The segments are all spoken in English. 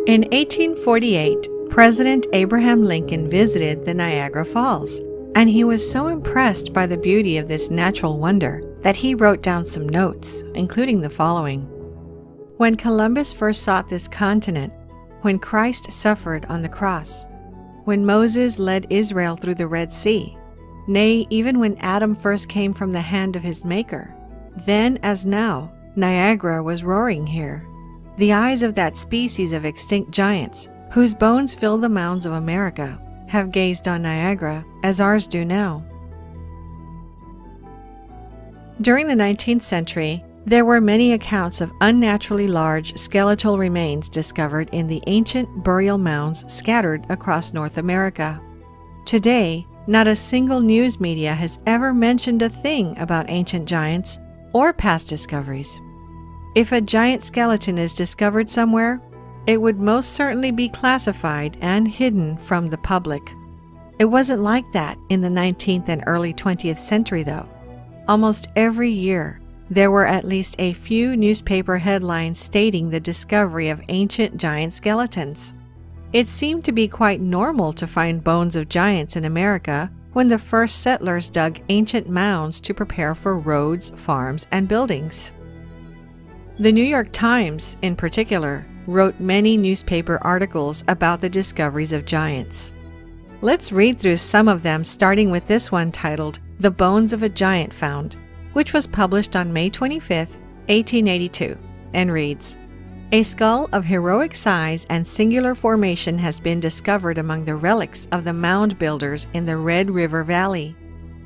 In 1848, President Abraham Lincoln visited the Niagara Falls, and he was so impressed by the beauty of this natural wonder that he wrote down some notes, including the following. When Columbus first sought this continent, when Christ suffered on the cross, when Moses led Israel through the Red Sea, nay, even when Adam first came from the hand of his Maker, then as now, Niagara was roaring here. The eyes of that species of extinct giants, whose bones fill the mounds of America, have gazed on Niagara as ours do now. During the 19th century, there were many accounts of unnaturally large skeletal remains discovered in the ancient burial mounds scattered across North America. Today, not a single news media has ever mentioned a thing about ancient giants or past discoveries. If a giant skeleton is discovered somewhere, it would most certainly be classified and hidden from the public. It wasn't like that in the 19th and early 20th century, though. Almost every year, there were at least a few newspaper headlines stating the discovery of ancient giant skeletons. It seemed to be quite normal to find bones of giants in America when the first settlers dug ancient mounds to prepare for roads, farms, and buildings. The New York Times, in particular, wrote many newspaper articles about the discoveries of giants. Let's read through some of them, starting with this one titled, "The Bones of a Giant Found," which was published on May 25, 1882, and reads, "A skull of heroic size and singular formation has been discovered among the relics of the mound builders in the Red River Valley.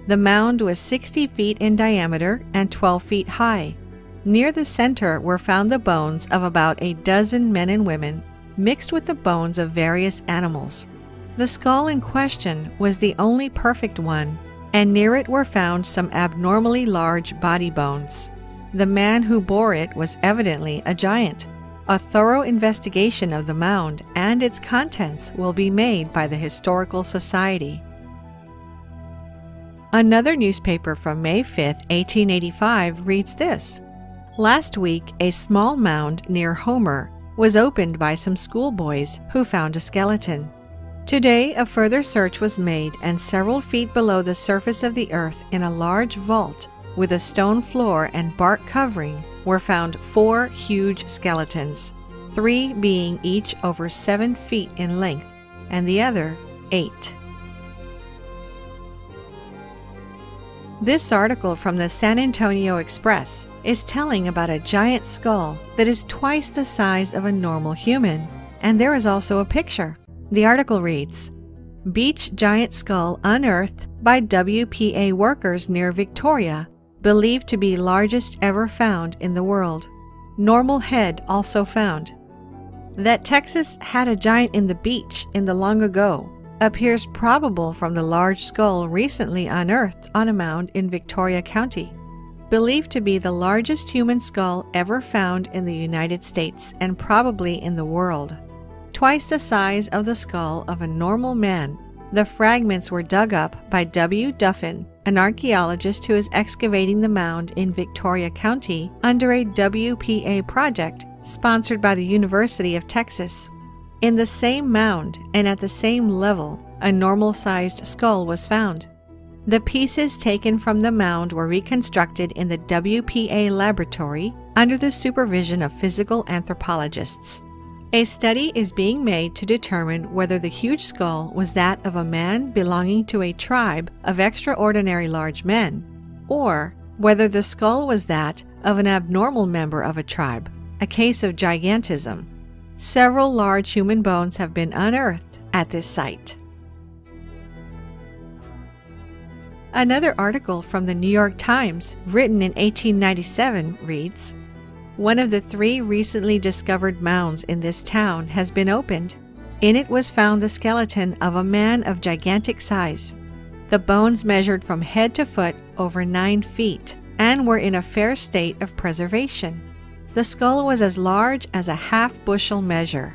The mound was 60 feet in diameter and 12 feet high. Near the center were found the bones of about a dozen men and women, mixed with the bones of various animals. The skull in question was the only perfect one, and near it were found some abnormally large body bones. The man who bore it was evidently a giant. A thorough investigation of the mound and its contents will be made by the Historical Society." Another newspaper from May 5, 1885 reads this, "Last week, a small mound near Homer was opened by some schoolboys who found a skeleton. Today, a further search was made, and several feet below the surface of the earth in a large vault with a stone floor and bark covering were found 4 huge skeletons, 3 being each over 7 feet in length, and the other 8. This article from the San Antonio Express is telling about a giant skull that is twice the size of a normal human, and there is also a picture. The article reads, "Beach giant skull unearthed by WPA workers near Victoria, believed to be largest ever found in the world. Normal head also found." That Texas had a giant in the beach in the long ago appears probable from the large skull recently unearthed on a mound in Victoria County, believed to be the largest human skull ever found in the United States and probably in the world. Twice the size of the skull of a normal man, the fragments were dug up by W. Duffin, an archaeologist who is excavating the mound in Victoria County under a WPA project sponsored by the University of Texas. In the same mound and at the same level, a normal-sized skull was found. The pieces taken from the mound were reconstructed in the WPA laboratory under the supervision of physical anthropologists. A study is being made to determine whether the huge skull was that of a man belonging to a tribe of extraordinary large men, or whether the skull was that of an abnormal member of a tribe, a case of gigantism. Several large human bones have been unearthed at this site. Another article from the New York Times, written in 1897, reads, "One of the 3 recently discovered mounds in this town has been opened. In it was found the skeleton of a man of gigantic size. The bones measured from head to foot over 9 feet and were in a fair state of preservation. The skull was as large as a half-bushel measure.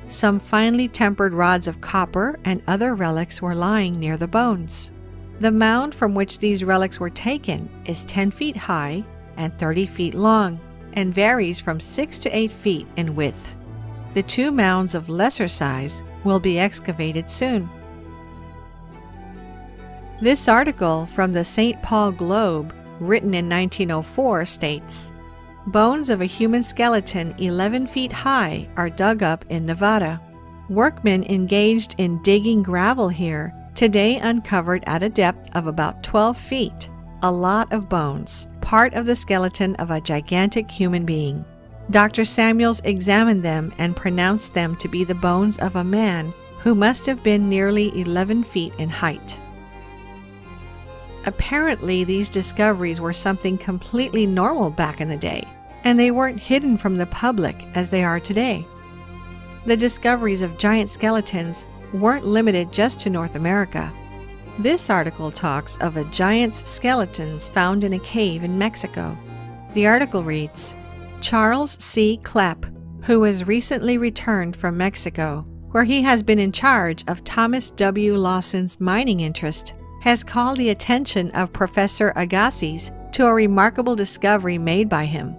Some finely tempered rods of copper and other relics were lying near the bones. The mound from which these relics were taken is 10 feet high and 30 feet long, and varies from 6 to 8 feet in width. The 2 mounds of lesser size will be excavated soon. This article from the St. Paul Globe, written in 1904, states, "Bones of a human skeleton 11 feet high are dug up in Nevada. Workmen engaged in digging gravel here today uncovered at a depth of about 12 feet a lot of bones, part of the skeleton of a gigantic human being. Dr. Samuels examined them and pronounced them to be the bones of a man who must have been nearly 11 feet in height." Apparently, these discoveries were something completely normal back in the day, and they weren't hidden from the public as they are today. The discoveries of giant skeletons weren't limited just to North America. This article talks of a giant's skeletons found in a cave in Mexico. The article reads, "Charles C. Klepp, who was recently returned from Mexico, where he has been in charge of Thomas W. Lawson's mining interest, has called the attention of Professor Agassiz to a remarkable discovery made by him.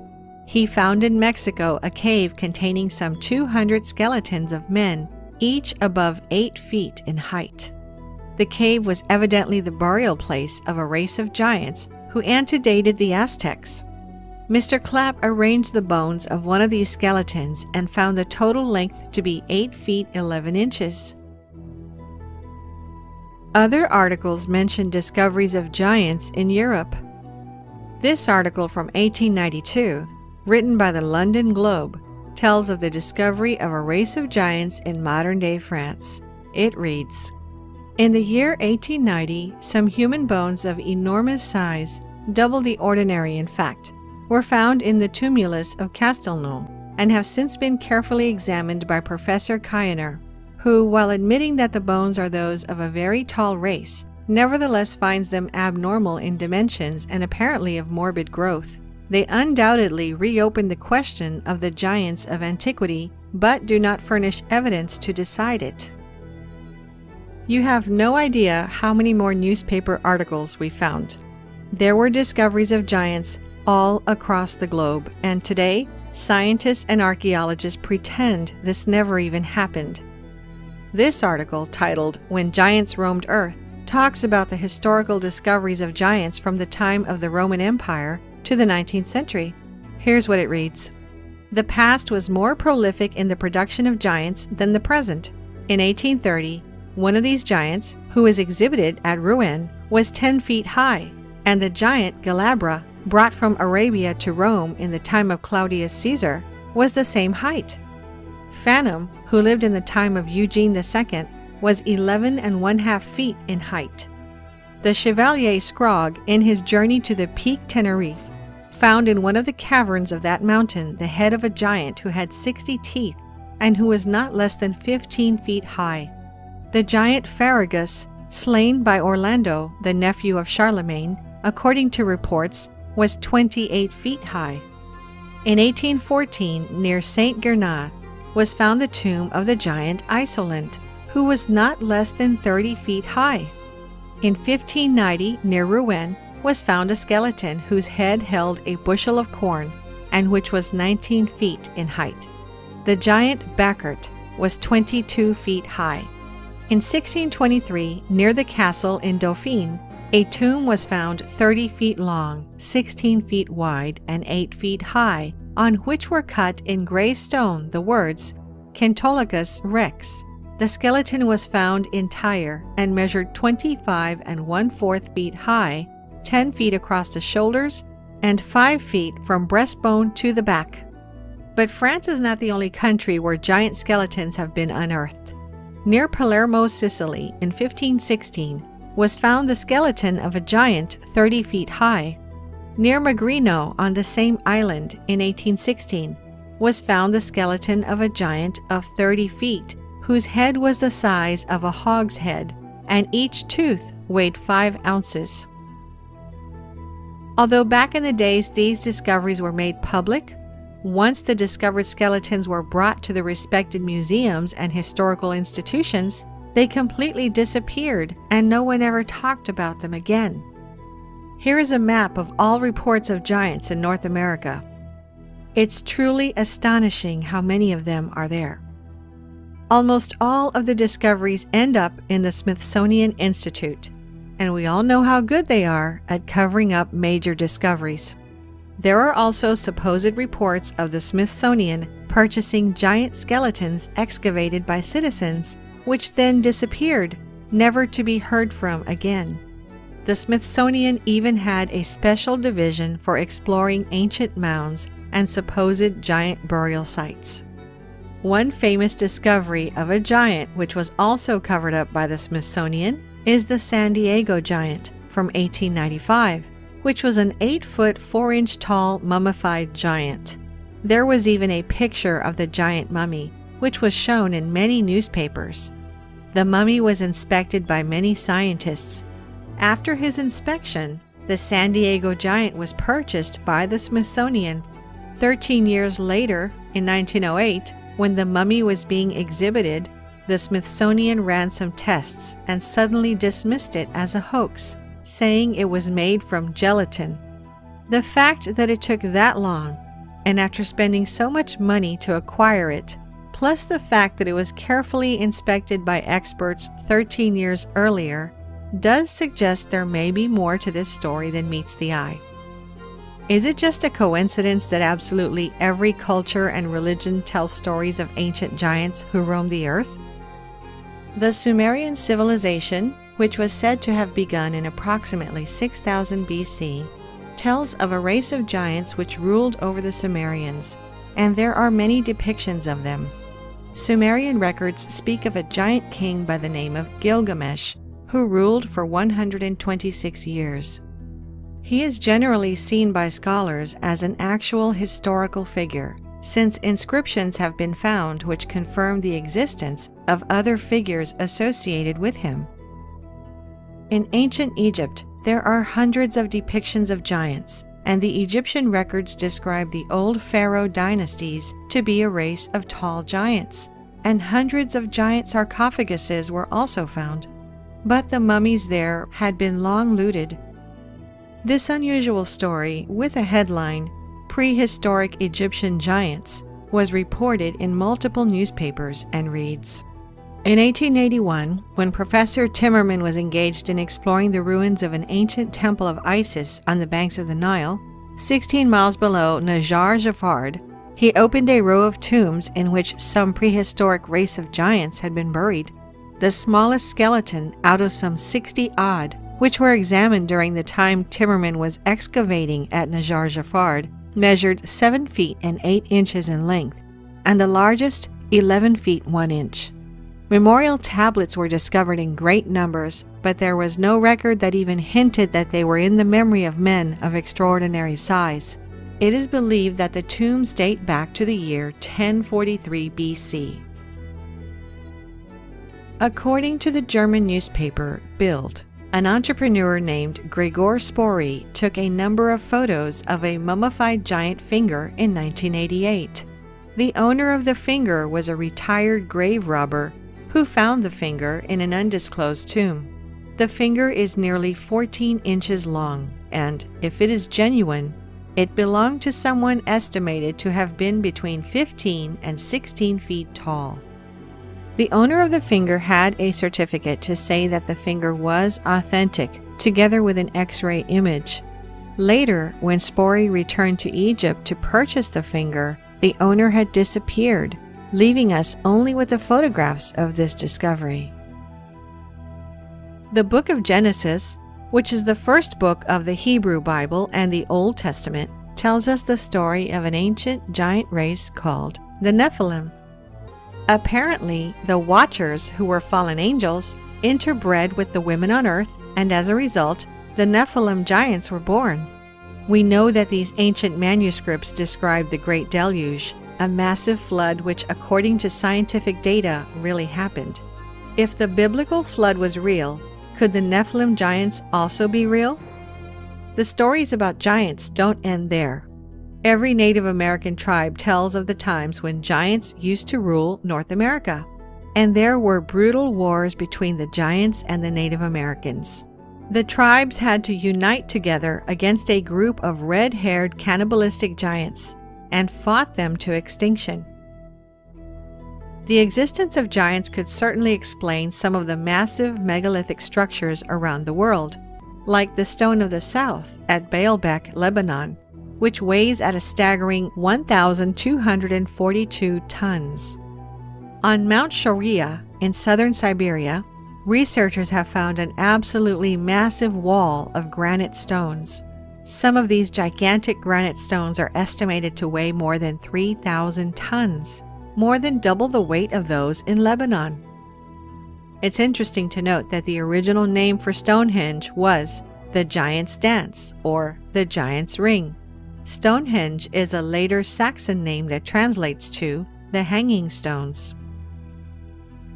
He found in Mexico a cave containing some 200 skeletons of men, each above 8 feet in height. The cave was evidently the burial place of a race of giants who antedated the Aztecs. Mr. Klepp arranged the bones of one of these skeletons and found the total length to be 8 feet 11 inches. Other articles mention discoveries of giants in Europe. This article from 1892, written by the London Globe, tells of the discovery of a race of giants in modern-day France. It reads, "In the year 1890, some human bones of enormous size, double the ordinary in fact, were found in the tumulus of Castelnau and have since been carefully examined by Professor Kiener, who, while admitting that the bones are those of a very tall race, nevertheless finds them abnormal in dimensions and apparently of morbid growth. They undoubtedly reopen the question of the giants of antiquity, but do not furnish evidence to decide it." You have no idea how many more newspaper articles we found. There were discoveries of giants all across the globe, and today, scientists and archaeologists pretend this never even happened. This article, titled "When Giants Roamed Earth," talks about the historical discoveries of giants from the time of the Roman Empire to the 19th century. Here's what it reads. "The past was more prolific in the production of giants than the present. In 1830, one of these giants, who is exhibited at Rouen, was 10 feet high, and the giant Galabra, brought from Arabia to Rome in the time of Claudius Caesar, was the same height. Phantom, who lived in the time of Eugene II, was 11½ feet in height. The Chevalier Scrogg, in his journey to the Peak Tenerife, found in one of the caverns of that mountain the head of a giant who had 60 teeth and who was not less than 15 feet high. The giant Ferragus, slain by Orlando, the nephew of Charlemagne, according to reports, was 28 feet high. In 1814, near Saint Gernat, was found the tomb of the giant Isolent, who was not less than 30 feet high. In 1590, near Rouen, was found a skeleton whose head held a bushel of corn, and which was 19 feet in height. The giant Bacchart was 22 feet high. In 1623, near the castle in Dauphine, a tomb was found 30 feet long, 16 feet wide, and 8 feet high, on which were cut in gray stone the words, Cantholicus Rex. The skeleton was found entire and measured 25 1/4 feet high, 10 feet across the shoulders, and 5 feet from breastbone to the back. But France is not the only country where giant skeletons have been unearthed. Near Palermo, Sicily, in 1516, was found the skeleton of a giant 30 feet high. Near Magrino, on the same island, in 1816, was found the skeleton of a giant of 30 feet, whose head was the size of a hogshead, and each tooth weighed 5 ounces. Although back in the days these discoveries were made public, once the discovered skeletons were brought to the respected museums and historical institutions, they completely disappeared and no one ever talked about them again. Here is a map of all reports of giants in North America. It's truly astonishing how many of them are there. Almost all of the discoveries end up in the Smithsonian Institute, and we all know how good they are at covering up major discoveries. There are also supposed reports of the Smithsonian purchasing giant skeletons excavated by citizens, which then disappeared, never to be heard from again. The Smithsonian even had a special division for exploring ancient mounds and supposed giant burial sites. One famous discovery of a giant which was also covered up by the Smithsonian is the San Diego giant from 1895, which was an 8-foot 4-inch tall mummified giant. There was even a picture of the giant mummy, which was shown in many newspapers. The mummy was inspected by many scientists. After his inspection, the San Diego giant was purchased by the Smithsonian. 13 years later, in 1908, when the mummy was being exhibited, the Smithsonian ran some tests and suddenly dismissed it as a hoax, saying it was made from gelatin. The fact that it took that long, and after spending so much money to acquire it, plus the fact that it was carefully inspected by experts 13 years earlier, does suggest there may be more to this story than meets the eye. Is it just a coincidence that absolutely every culture and religion tells stories of ancient giants who roamed the earth? The Sumerian civilization, which was said to have begun in approximately 6000 BC, tells of a race of giants which ruled over the Sumerians, and there are many depictions of them. Sumerian records speak of a giant king by the name of Gilgamesh, who ruled for 126 years. He is generally seen by scholars as an actual historical figure, since inscriptions have been found which confirm the existence of other figures associated with him. In ancient Egypt, there are hundreds of depictions of giants, and the Egyptian records describe the old pharaoh dynasties to be a race of tall giants, and hundreds of giant sarcophaguses were also found. But the mummies there had been long looted. This unusual story, with a headline, "Prehistoric Egyptian Giants," was reported in multiple newspapers and reads, in 1881, when Professor Timmerman was engaged in exploring the ruins of an ancient temple of Isis on the banks of the Nile, 16 miles below Najar Jafard, he opened a row of tombs in which some prehistoric race of giants had been buried. The smallest skeleton out of some 60-odd, which were examined during the time Timmerman was excavating at Najar Jafard, measured 7 feet and 8 inches in length, and the largest 11 feet 1 inch. Memorial tablets were discovered in great numbers, but there was no record that even hinted that they were in the memory of men of extraordinary size. It is believed that the tombs date back to the year 1043 BC. According to the German newspaper Bild, an entrepreneur named Gregor Spory took a number of photos of a mummified giant finger in 1988. The owner of the finger was a retired grave robber who found the finger in an undisclosed tomb. The finger is nearly 14 inches long, and if it is genuine, it belonged to someone estimated to have been between 15 and 16 feet tall. The owner of the finger had a certificate to say that the finger was authentic, together with an X-ray image. Later, when Spory returned to Egypt to purchase the finger, the owner had disappeared, leaving us only with the photographs of this discovery. The book of Genesis, which is the first book of the Hebrew Bible and the Old Testament, tells us the story of an ancient giant race called the Nephilim. Apparently, the Watchers, who were fallen angels, interbred with the women on earth, and as a result, the Nephilim giants were born. We know that these ancient manuscripts describe the Great Deluge, a massive flood which, according to scientific data, really happened. If the biblical flood was real, could the Nephilim giants also be real? The stories about giants don't end there. Every Native American tribe tells of the times when giants used to rule North America, and there were brutal wars between the giants and the Native Americans. The tribes had to unite together against a group of red-haired cannibalistic giants. and fought them to extinction. The existence of giants could certainly explain some of the massive megalithic structures around the world, like the Stone of the South at Baalbek, Lebanon, which weighs at a staggering 1,242 tons. On Mount Shoria in southern Siberia, researchers have found an absolutely massive wall of granite stones. Some of these gigantic granite stones are estimated to weigh more than 3,000 tons, more than double the weight of those in Lebanon. It's interesting to note that the original name for Stonehenge was the Giant's Dance, or the Giant's Ring. Stonehenge is a later Saxon name that translates to the Hanging Stones.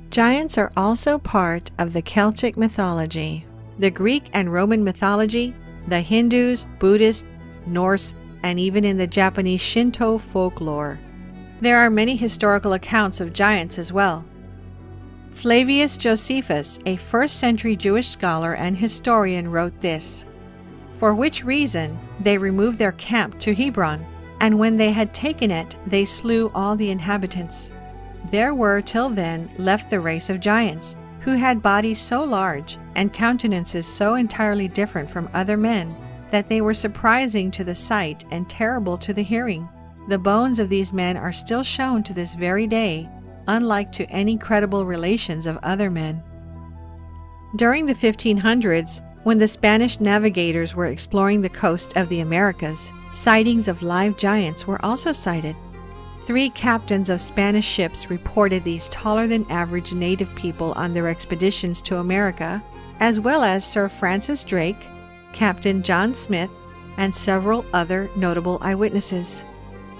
Giants are also part of the Celtic mythology, the Greek and Roman mythology, the Hindus, Buddhist, Norse, and even in the Japanese Shinto folklore. There are many historical accounts of giants as well. Flavius Josephus, a first-century Jewish scholar and historian, wrote this: "For which reason they removed their camp to Hebron, and when they had taken it, they slew all the inhabitants. There were till then left the race of giants, who had bodies so large and countenances so entirely different from other men that they were surprising to the sight and terrible to the hearing. The bones of these men are still shown to this very day, unlike to any credible relations of other men." During the 1500s, when the Spanish navigators were exploring the coast of the Americas, sightings of live giants were also sighted. 3 captains of Spanish ships reported these taller-than-average native people on their expeditions to America, as well as Sir Francis Drake, Captain John Smith, and several other notable eyewitnesses.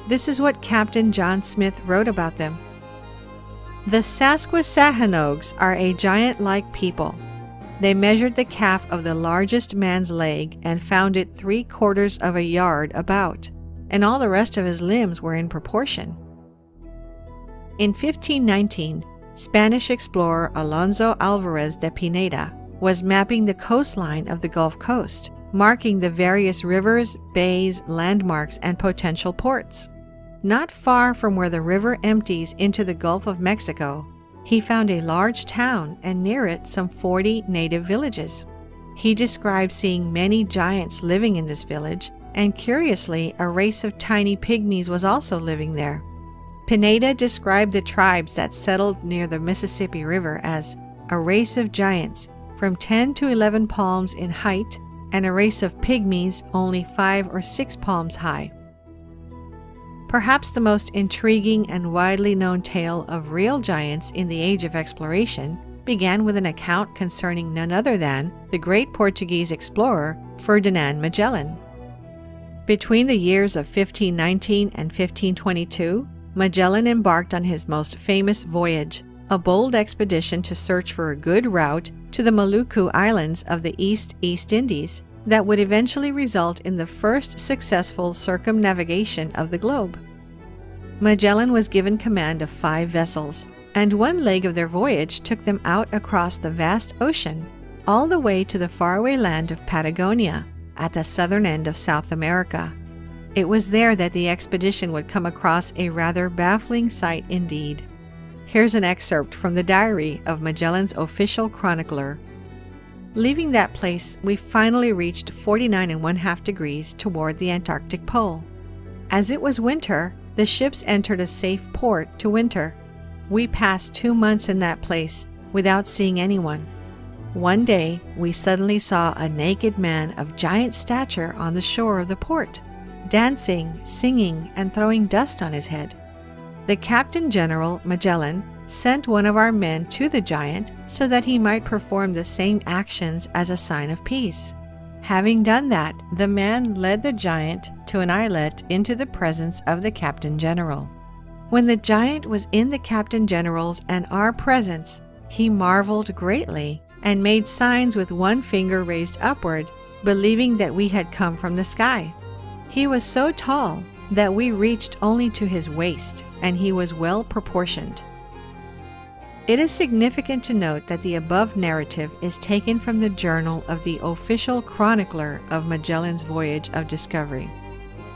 This is what Captain John Smith wrote about them. "The Sasquasahanogs are a giant-like people. They measured the calf of the largest man's leg and found it 3/4 of a yard about, and all the rest of his limbs were in proportion." In 1519, Spanish explorer Alonso Alvarez de Pineda was mapping the coastline of the Gulf Coast, marking the various rivers, bays, landmarks, and potential ports. Not far from where the river empties into the Gulf of Mexico, he found a large town and near it some 40 native villages. He described seeing many giants living in this village, and curiously, a race of tiny pygmies was also living there. Pineda described the tribes that settled near the Mississippi River as a race of giants from 10 to 11 palms in height and a race of pygmies only 5 or 6 palms high. Perhaps the most intriguing and widely known tale of real giants in the age of exploration began with an account concerning none other than the great Portuguese explorer Ferdinand Magellan. Between the years of 1519 and 1522, Magellan embarked on his most famous voyage, a bold expedition to search for a good route to the Maluku Islands of the East Indies that would eventually result in the first successful circumnavigation of the globe. Magellan was given command of 5 vessels, and one leg of their voyage took them out across the vast ocean, all the way to the faraway land of Patagonia, at the southern end of South America. It was there that the expedition would come across a rather baffling sight indeed. Here's an excerpt from the diary of Magellan's official chronicler. "Leaving that place, we finally reached 49½ degrees toward the Antarctic Pole. As it was winter, the ships entered a safe port to winter. We passed 2 months in that place without seeing anyone. One day, we suddenly saw a naked man of giant stature on the shore of the port, dancing, singing, and throwing dust on his head. The Captain General, Magellan, sent one of our men to the giant so that he might perform the same actions as a sign of peace. Having done that, the man led the giant to an islet into the presence of the Captain General. When the giant was in the Captain General's and our presence, he marveled greatly and made signs with one finger raised upward, believing that we had come from the sky. He was so tall that we reached only to his waist, and he was well proportioned." It is significant to note that the above narrative is taken from the journal of the official chronicler of Magellan's voyage of discovery.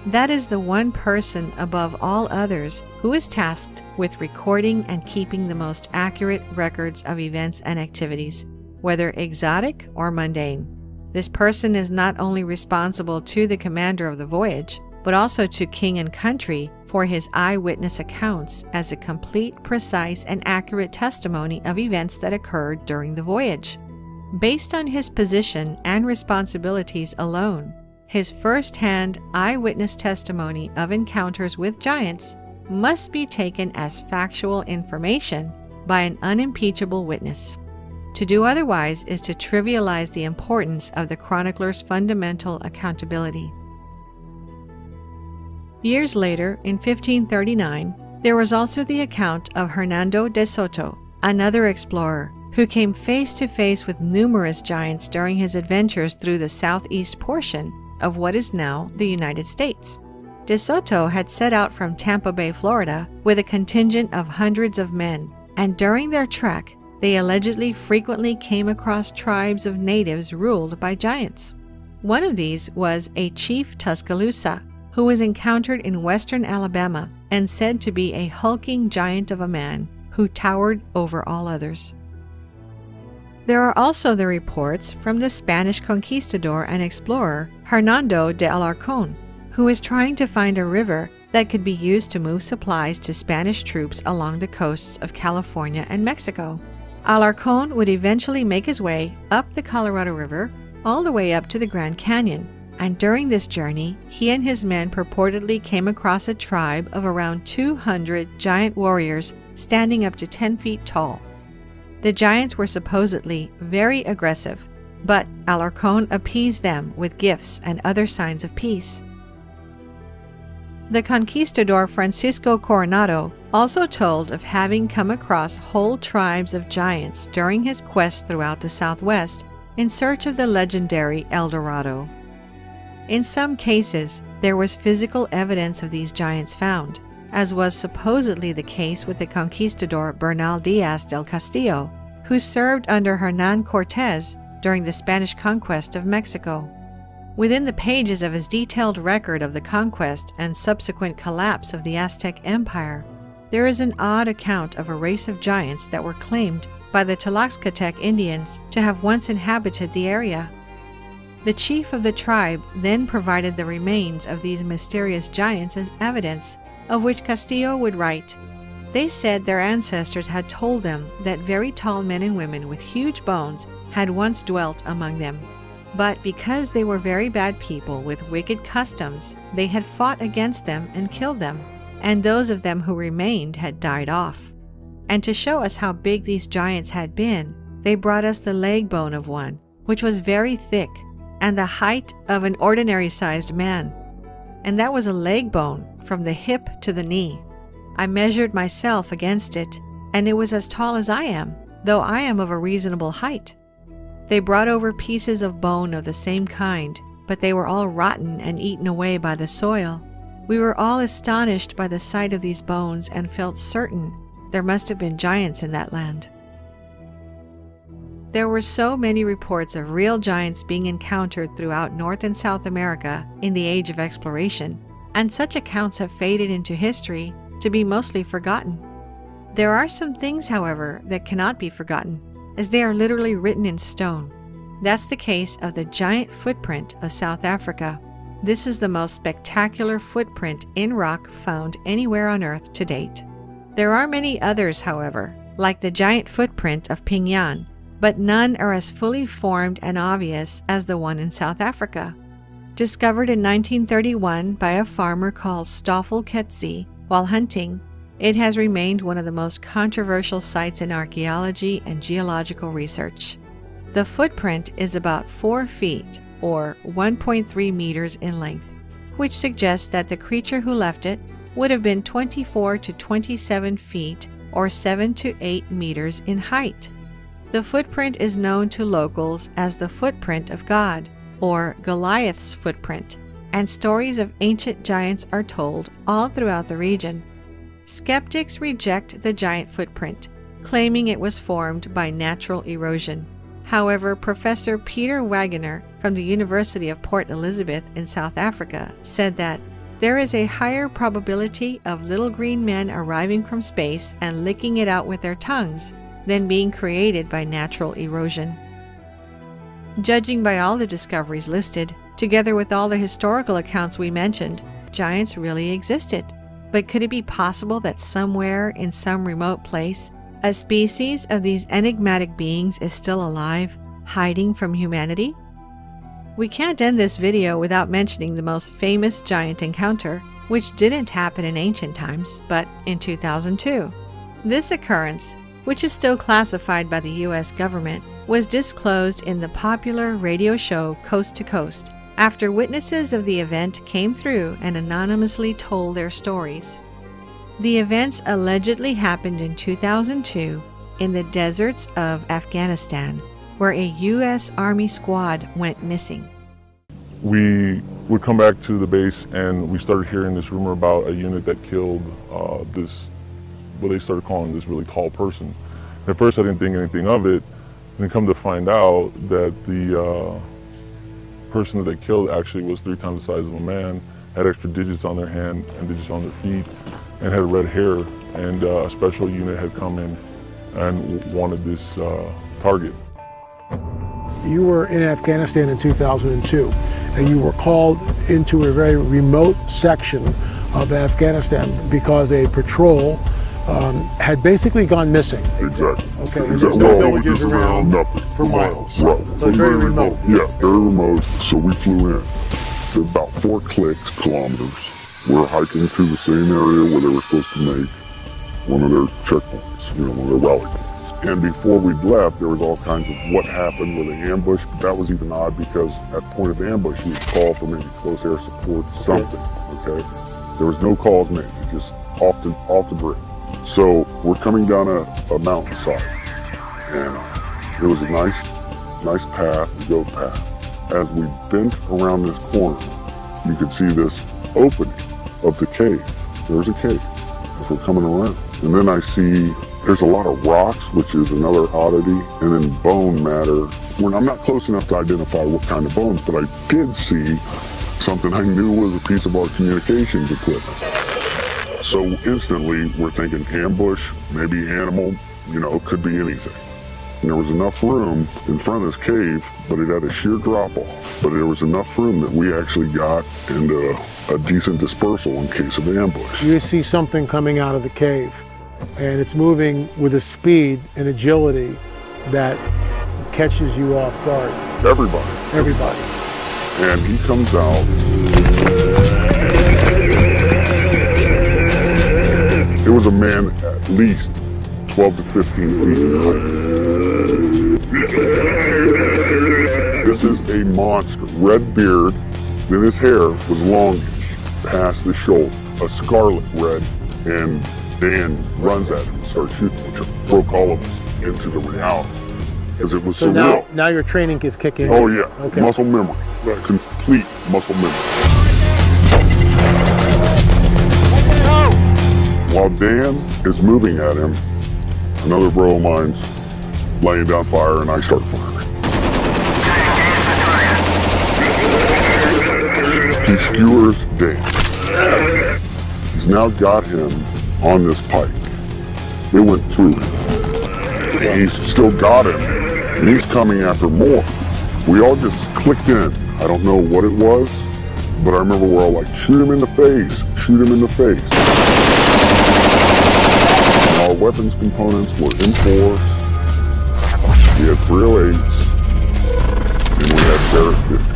That is the one person above all others who is tasked with recording and keeping the most accurate records of events and activities, whether exotic or mundane. This person is not only responsible to the commander of the voyage, but also to king and country for his eyewitness accounts as a complete, precise, and accurate testimony of events that occurred during the voyage. Based on his position and responsibilities alone, his first-hand eyewitness testimony of encounters with giants must be taken as factual information by an unimpeachable witness. To do otherwise is to trivialize the importance of the chronicler's fundamental accountability. Years later, in 1539, there was also the account of Hernando de Soto, another explorer, who came face to face with numerous giants during his adventures through the southeast portion of what is now the United States. De Soto had set out from Tampa Bay, Florida, with a contingent of hundreds of men, and during their trek, they allegedly frequently came across tribes of natives ruled by giants. One of these was a Chief Tuscaloosa, who was encountered in western Alabama and said to be a hulking giant of a man who towered over all others. There are also the reports from the Spanish conquistador and explorer Hernando de Alarcón, who was trying to find a river that could be used to move supplies to Spanish troops along the coasts of California and Mexico. Alarcón would eventually make his way up the Colorado River all the way up to the Grand Canyon, and during this journey, he and his men purportedly came across a tribe of around 200 giant warriors standing up to 10 feet tall. The giants were supposedly very aggressive, but Alarcón appeased them with gifts and other signs of peace. The conquistador Francisco Coronado also told of having come across whole tribes of giants during his quest throughout the Southwest in search of the legendary El Dorado. In some cases, there was physical evidence of these giants found, as was supposedly the case with the conquistador Bernal Diaz del Castillo, who served under Hernán Cortés during the Spanish conquest of Mexico. Within the pages of his detailed record of the conquest and subsequent collapse of the Aztec Empire, there is an odd account of a race of giants that were claimed by the Tlaxcatec Indians to have once inhabited the area. The chief of the tribe then provided the remains of these mysterious giants as evidence, of which Castillo would write, "They said their ancestors had told them that very tall men and women with huge bones had once dwelt among them. But because they were very bad people with wicked customs, they had fought against them and killed them, and those of them who remained had died off. And to show us how big these giants had been, they brought us the leg bone of one, which was very thick, and the height of an ordinary-sized man. And that was a leg bone from the hip to the knee. I measured myself against it, and it was as tall as I am, though I am of a reasonable height. They brought over pieces of bone of the same kind, but they were all rotten and eaten away by the soil. We were all astonished by the sight of these bones and felt certain there must have been giants in that land." There were so many reports of real giants being encountered throughout North and South America in the age of exploration, and such accounts have faded into history to be mostly forgotten. There are some things, however, that cannot be forgotten, as they are literally written in stone. That's the case of the giant footprint of South Africa. This is the most spectacular footprint in rock found anywhere on Earth to date. There are many others, however, like the giant footprint of Pingan, but none are as fully formed and obvious as the one in South Africa. Discovered in 1931 by a farmer called Stoffel Ketzi while hunting, it has remained one of the most controversial sites in archaeology and geological research. The footprint is about 4 feet, or 1.3 meters in length, which suggests that the creature who left it would have been 24 to 27 feet, or 7 to 8 meters in height. The footprint is known to locals as the footprint of God, or Goliath's footprint, and stories of ancient giants are told all throughout the region. Skeptics reject the giant footprint, claiming it was formed by natural erosion. However, Professor Peter Wagener from the University of Port Elizabeth in South Africa said that there is a higher probability of little green men arriving from space and licking it out with their tongues than being created by natural erosion. Judging by all the discoveries listed, together with all the historical accounts we mentioned, giants really existed. But could it be possible that somewhere in some remote place, a species of these enigmatic beings is still alive, hiding from humanity? We can't end this video without mentioning the most famous giant encounter, which didn't happen in ancient times, but in 2002. This occurrence, which is still classified by the US government, was disclosed in the popular radio show Coast to Coast after witnesses of the event came through and anonymously told their stories. The events allegedly happened in 2002 in the deserts of Afghanistan, where a U.S. Army squad went missing. We would come back to the base and we started hearing this rumor about a unit that killed what they started calling this really tall person. At first I didn't think anything of it, and then come to find out that the person that they killed actually was 3 times the size of a man, had extra digits on their hand and digits on their feet, and had red hair, and a special unit had come in and wanted this target. You were in Afghanistan in 2002, and you were called into a very remote section of Afghanistan because a patrol had basically gone missing. Exactly. Okay. Exactly. Well, just around nothing. For miles. Right. So it's very remote. Yeah, very remote. So we flew in. About 4 kilometers. We're hiking to the same area where they were supposed to make one of their checkpoints, one of their rally points. And before we'd left, there was all kinds of what happened with the ambush, but that was even odd because at the point of the ambush, you would call for maybe close air support, something, okay? There was no calls made, just off the grid. So we're coming down a mountainside, and it was a nice path, a goat path. As we bent around this corner, you could see this opening of the cave. There's a cave as we're coming around. And then I see there's a lot of rocks, which is another oddity, and then bone matter. I'm not close enough to identify what kind of bones, but I did see something I knew was a piece of our communications equipment. So instantly we're thinking ambush, maybe animal, it could be anything. And there was enough room in front of this cave, but it had a sheer drop-off. But there was enough room that we actually got into a decent dispersal in case of ambush. You see something coming out of the cave, and it's moving with a speed and agility that catches you off guard. Everybody. Everybody. And he comes out. It was a man at least 12 to 15 feet in height. This is a monster. Red beard, then his hair was longish, past the shoulder, a scarlet red, and Dan runs at him and starts shooting, which broke all of us into the reality, because it was so real. Now your training is kicking in. Oh yeah, okay. Muscle memory, complete muscle memory. While Dan is moving at him, another bro of mine's laying down fire, and I start firing. He skewers Dan. He's now got him on this pike. It went through him. And he's still got him, and he's coming after more. We all just clicked in. I don't know what it was, but I remember we're all like, shoot him in the face, shoot him in the face. Our weapons components were M4s, we had 308s, and we had Barrett 50s.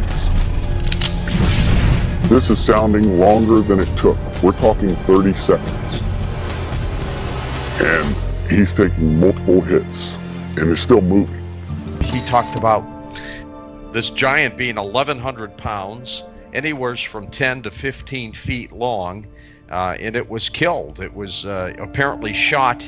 This is sounding longer than it took. We're talking 30 seconds. And he's taking multiple hits, and is still moving. He talked about this giant being 1,100 pounds, anywhere from 10 to 15 feet long, and it was killed. It was apparently shot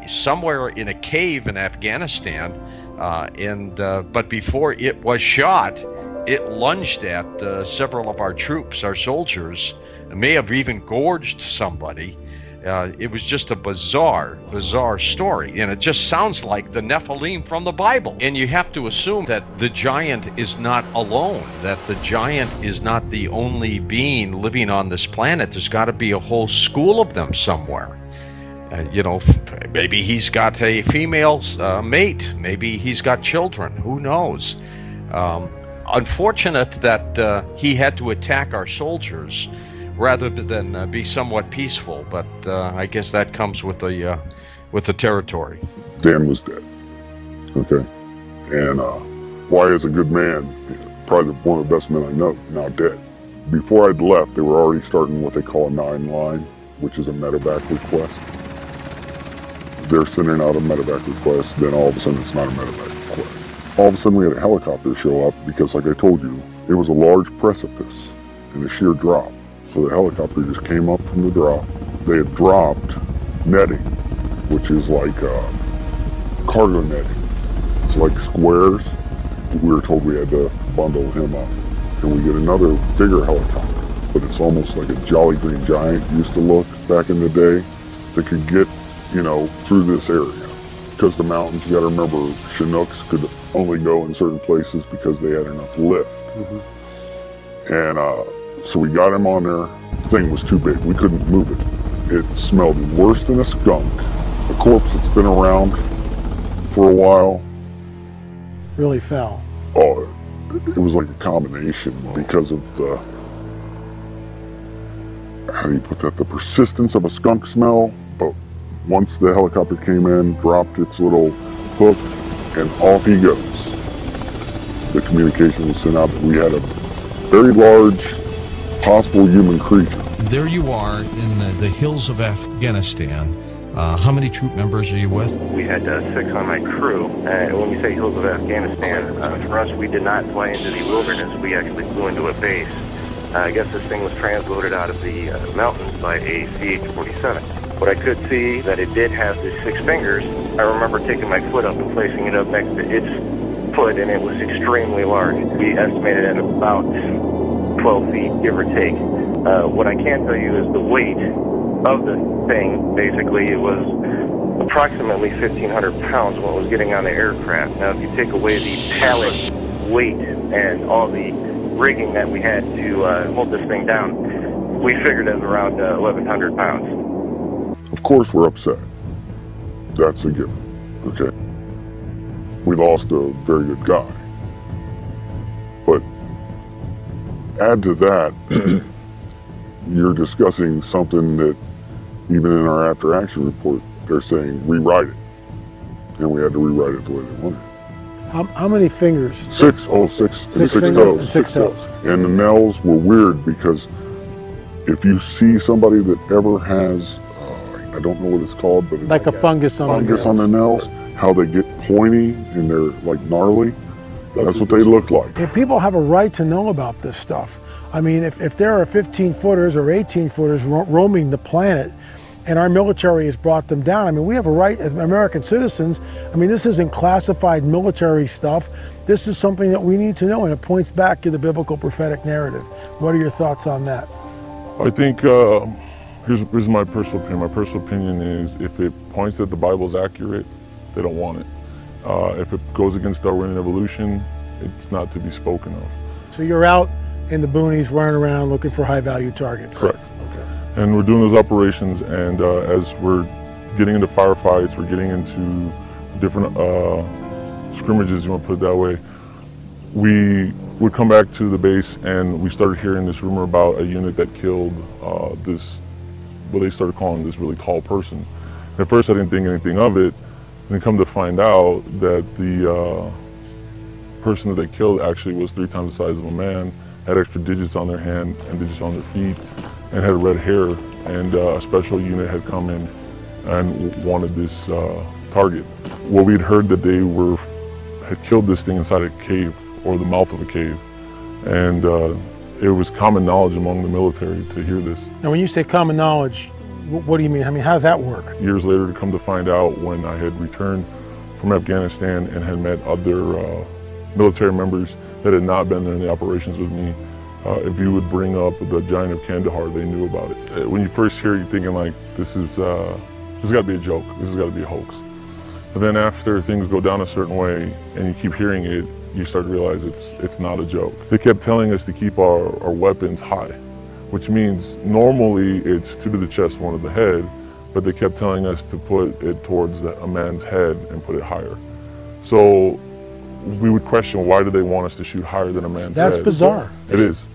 somewhere in a cave in Afghanistan, but before it was shot, it lunged at several of our troops, our soldiers. It may have even gorged somebody. It was just a bizarre story, and it just sounds like the Nephilim from the Bible. And you have to assume that the giant is not alone, that the giant is not the only being living on this planet. There's got to be a whole school of them somewhere. You know, maybe he's got a female mate, maybe he's got children, who knows. Unfortunate that he had to attack our soldiers rather than be somewhat peaceful, but I guess that comes with the territory. Dan was dead. Okay, and why is a good man, probably one of the best men I know, now dead. Before I'd left, they were already starting what they call a 9-line, which is a medevac request. They're sending out a medevac request, then all of a sudden it's not a medevac request. All of a sudden we had a helicopter show up because, like I told you, it was a large precipice and a sheer drop. So the helicopter just came up from the drop. They had dropped netting, which is like cargo netting. It's like squares. We were told we had to bundle him up. And we get another bigger helicopter, but it's almost like a Jolly Green Giant used to look back in the day that could get, you know, through this area. Because the mountains, you gotta remember, Chinooks could only go in certain places because they had enough lift. And so we got him on there. The thing was too big, we couldn't move it. It smelled worse than a skunk. A corpse that's been around for a while. Really fell. Oh, it was like a combination because of the, how do you put that, the persistence of a skunk smell. But once the helicopter came in, dropped its little hook, and off he goes. The communication was sent out that we had a very large possible human creature. There you are in the hills of Afghanistan. How many troop members are you with? We had 6 on my crew. When we say hills of Afghanistan, for us, we did not fly into the wilderness. We actually flew into a base. I guess this thing was transloaded out of the mountains by a CH-47. What I could see that it did have the 6 fingers. I remember taking my foot up and placing it up next to its foot, and it was extremely large. We estimated at about 12 feet, give or take. What I can tell you is the weight of the thing. Basically, it was approximately 1,500 pounds when it was getting on the aircraft. Now, if you take away the pallet weight and all the rigging that we had to hold this thing down, we figured it was around 1,100 pounds. Of course we're upset. That's a given, okay? We lost a very good guy. But add to that, you're discussing something that even in our after action report, they're saying rewrite it. And we had to rewrite it the way they wanted. How many fingers? 6 toes. 6 toes. And the nails were weird because if you see somebody that ever has, I don't know what it's called, but it's like a fungus on the nails, how they get pointy and they're like gnarly. That's what they look like. If people have a right to know about this stuff. I mean, if there are 15-footers or 18-footers roaming the planet, and our military has brought them down, I mean, we have a right as American citizens. I mean, this isn't classified military stuff. This is something that we need to know, and it points back to the biblical prophetic narrative. What are your thoughts on that? I think, here's my personal opinion. My personal opinion is if it points that the Bible's accurate, they don't want it. If it goes against Darwinian evolution, it's not to be spoken of. So you're out in the boonies running around looking for high-value targets? Correct. And we're doing those operations, and as we're getting into firefights, we're getting into different scrimmages, you want to put it that way, we would come back to the base and we started hearing this rumor about a unit that killed this, what they started calling this really tall person. At first I didn't think anything of it, and then come to find out that the person that they killed actually was 3 times the size of a man, had extra digits on their hand and digits on their feet, and had red hair, and a special unit had come in and wanted this target. Well, we'd heard that they had killed this thing inside a cave, or the mouth of a cave, and it was common knowledge among the military to hear this. Now when you say common knowledge, what do you mean? I mean, how does that work? Years later, to come to find out, when I had returned from Afghanistan and had met other military members that had not been there in the operations with me, if you would bring up the giant of Kandahar, they knew about it. When you first hear it, you're thinking like, this has got to be a joke, this has got to be a hoax. But then after things go down a certain way and you keep hearing it, you start to realize it's not a joke. They kept telling us to keep our weapons high, which means normally it's 2 to the chest, 1 to the head, but they kept telling us to put it towards a man's head and put it higher. So we would question, why do they want us to shoot higher than a man's head? That's bizarre. It is.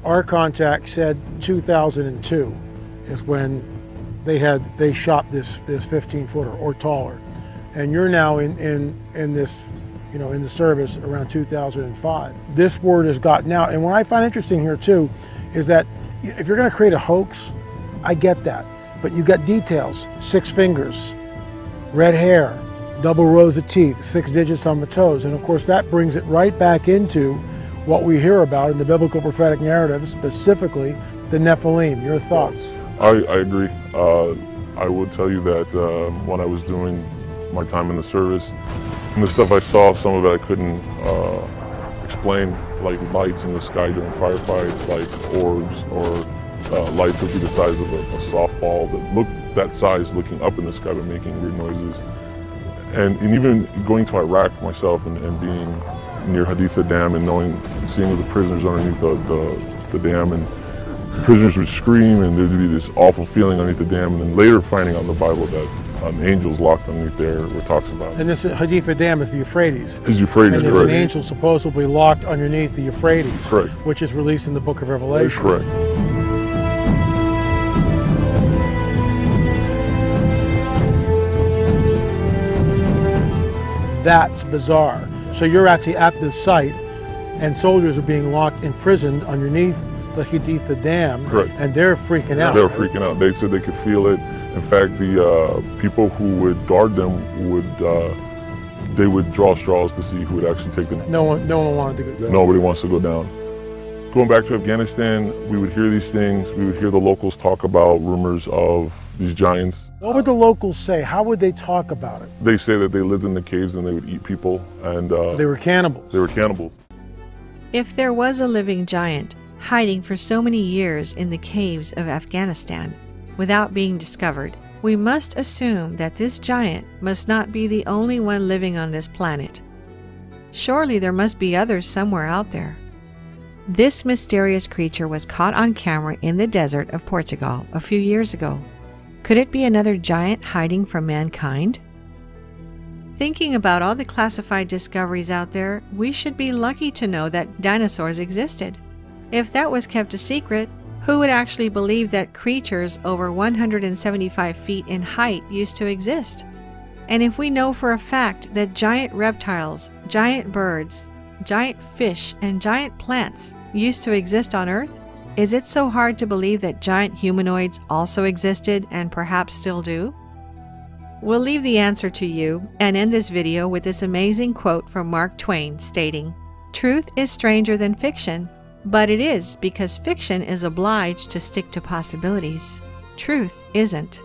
Our contact said 2002 is when they shot this 15-footer or taller, and you're now in this, you know, in the service around 2005. This word has gotten out, and what I find interesting here too is that if you're going to create a hoax, I get that, but you got details: 6 fingers, red hair, double rows of teeth, 6 digits on the toes, and of course that brings it right back into what we hear about in the biblical prophetic narrative, specifically the Nephilim. Your thoughts? I agree. I will tell you that when I was doing my time in the service, and the stuff I saw, some of it I couldn't explain, like lights in the sky during firefights, like orbs, or lights that would be the size of a softball that looked that size looking up in the sky but making weird noises. And even going to Iraq myself and being near Haditha Dam and seeing the prisoners underneath the dam, and the prisoners would scream and there'd be this awful feeling underneath the dam, and then later finding out in the Bible that angels locked underneath there, where it talks about. And this Haditha Dam is the Euphrates. Is Euphrates, and there's correct. an angel supposedly locked underneath the Euphrates, correct, which is released in the book of Revelation. Correct. That's bizarre. So you're actually at this site, and soldiers are being locked, imprisoned underneath the Haditha Dam. Correct. And they're freaking out. They were freaking out. They said they could feel it. In fact, the people who would guard them they would draw straws to see who would actually take them. No one wanted to go down. Nobody wants to go down. Going back to Afghanistan, we would hear these things. We would hear the locals talk about rumors of these giants. What would the locals say? How would they talk about it? They say that they lived in the caves and they would eat people, and they were cannibals. They were cannibals. If there was a living giant hiding for so many years in the caves of Afghanistan without being discovered, we must assume that this giant must not be the only one living on this planet. Surely there must be others somewhere out there. This mysterious creature was caught on camera in the desert of Portugal a few years ago. Could it be another giant hiding from mankind? Thinking about all the classified discoveries out there, we should be lucky to know that dinosaurs existed. If that was kept a secret, who would actually believe that creatures over 175 feet in height used to exist? And if we know for a fact that giant reptiles, giant birds, giant fish, and giant plants used to exist on Earth, is it so hard to believe that giant humanoids also existed and perhaps still do? We'll leave the answer to you and end this video with this amazing quote from Mark Twain stating, "Truth is stranger than fiction, but it is because fiction is obliged to stick to possibilities. Truth isn't."